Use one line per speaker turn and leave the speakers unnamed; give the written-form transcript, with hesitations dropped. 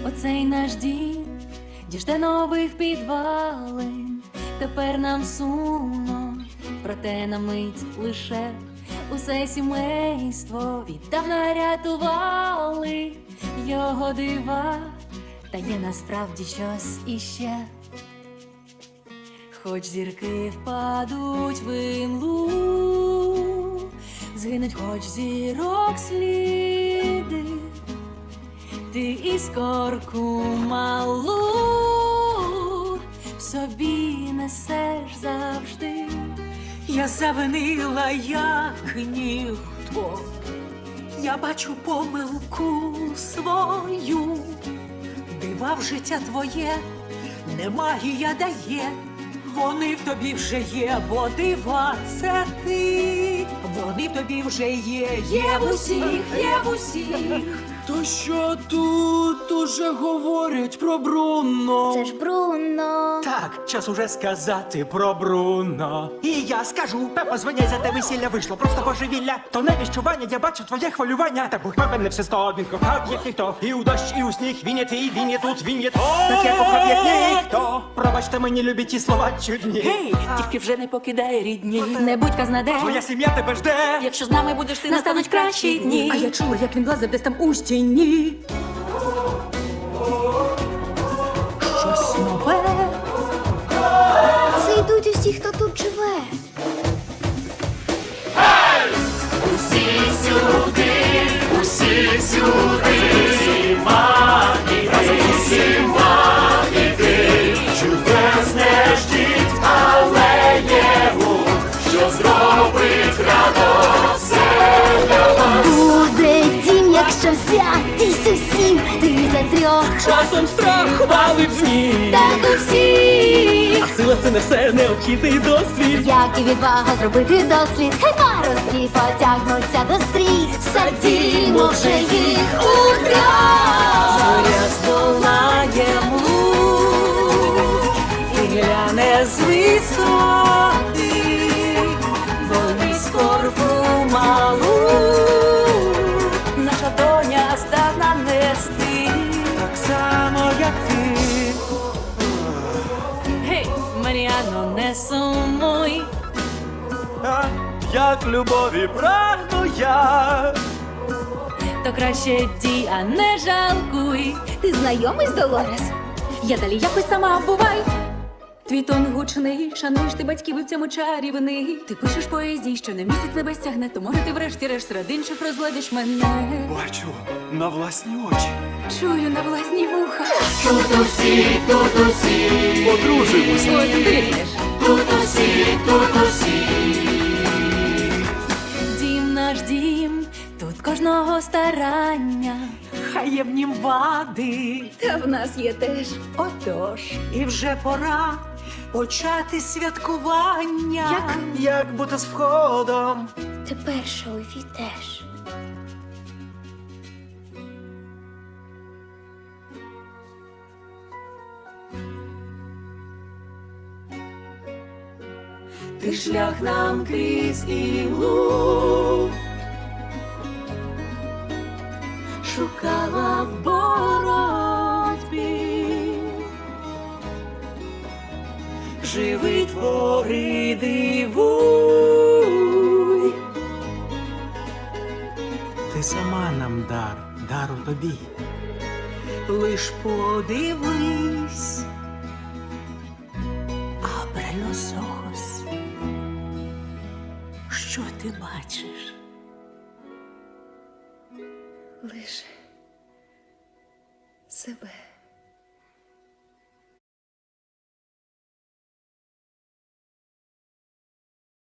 Оцей наш дім діжде нових підвалин. Тепер нам сумно, проте на мить лише усе сімейство віддавна рятували його дива. Та є насправді щось іще. Хоч зірки впадуть в імлу, згинуть хоч зірок сліди, ти іскорку малу в собі несеш завжди.
Я завинила, як ніхто, я бачу помилку свою. Дива в життя твоє не магія дає, вони в тобі вже є, бо дива це ти. Вони в тобі вже є в усіх, є в усіх.
То що тут уже говорять про Бруно?
Це ж Бруно.
Так, час уже сказати про Бруно. І я скажу, Пепа, звиняй за те весілля вийшло просто божевілля. То навіщо, Ваня, я бачу твоє хвилювання. Та будь певен, не все сто, він кохав, як ніхто. І у дощ, і у сніг, він є твій, він є тут, він є то. Так я кохав, як ніхто. Пробачте мені, любі ті слова чудні.
Гей, тільки вже не покидай рідні.
Не будь казнаде,
Твоя сім'я тебе жде.
Якщо з нами будеш ти, настануть кращі дні.
А я чула, як він лазив десь там у стіні.
Щось нове.
Це йдуть усі, хто тут живе. Буде дім, якщо взятись усім, ти за трьох,
Часом страх валить з ніг.
так у всіх.
А сила це не все, необхідний досвід.
Як і відвага зробити дослід, хай паростки потягнуться до стрій. Садімо вже їх у трьох.
Зоря здолає млу і гляне з висоти, бо іскорку малу наша доня здатна нести.
Так само, як ти.
Гей, Маріано, не сумуй.
А, як любові прагну я.
То краще дій, а не жалкуй.
Ти знайомий з Долорес?
Я далі якось сама бувай. Твій тон гучний, шануєш ти батьків і в цьому чарівний. Ти пишеш поезії, що на місяць тебе стягне, то може ти врешті-решт серед інших розглядиш мене.
Бачу на власні очі.
Чую на власні вуха.
Одружимось.
Пострінеш. Дім наш дім, тут кожного старання.
Хай є в нім вади,
Та в нас є теж.
отож, і вже пора почати святкування.
Як бути з входом?
Тепер що увійдеш.
Ти шлях нам крізь імлу шукала в боротьбі. Живи, твори, дивуй.
Ти сама нам дар у тобі.
Лиш подивись, abre los ojos. Що ти бачиш?
Лише себе.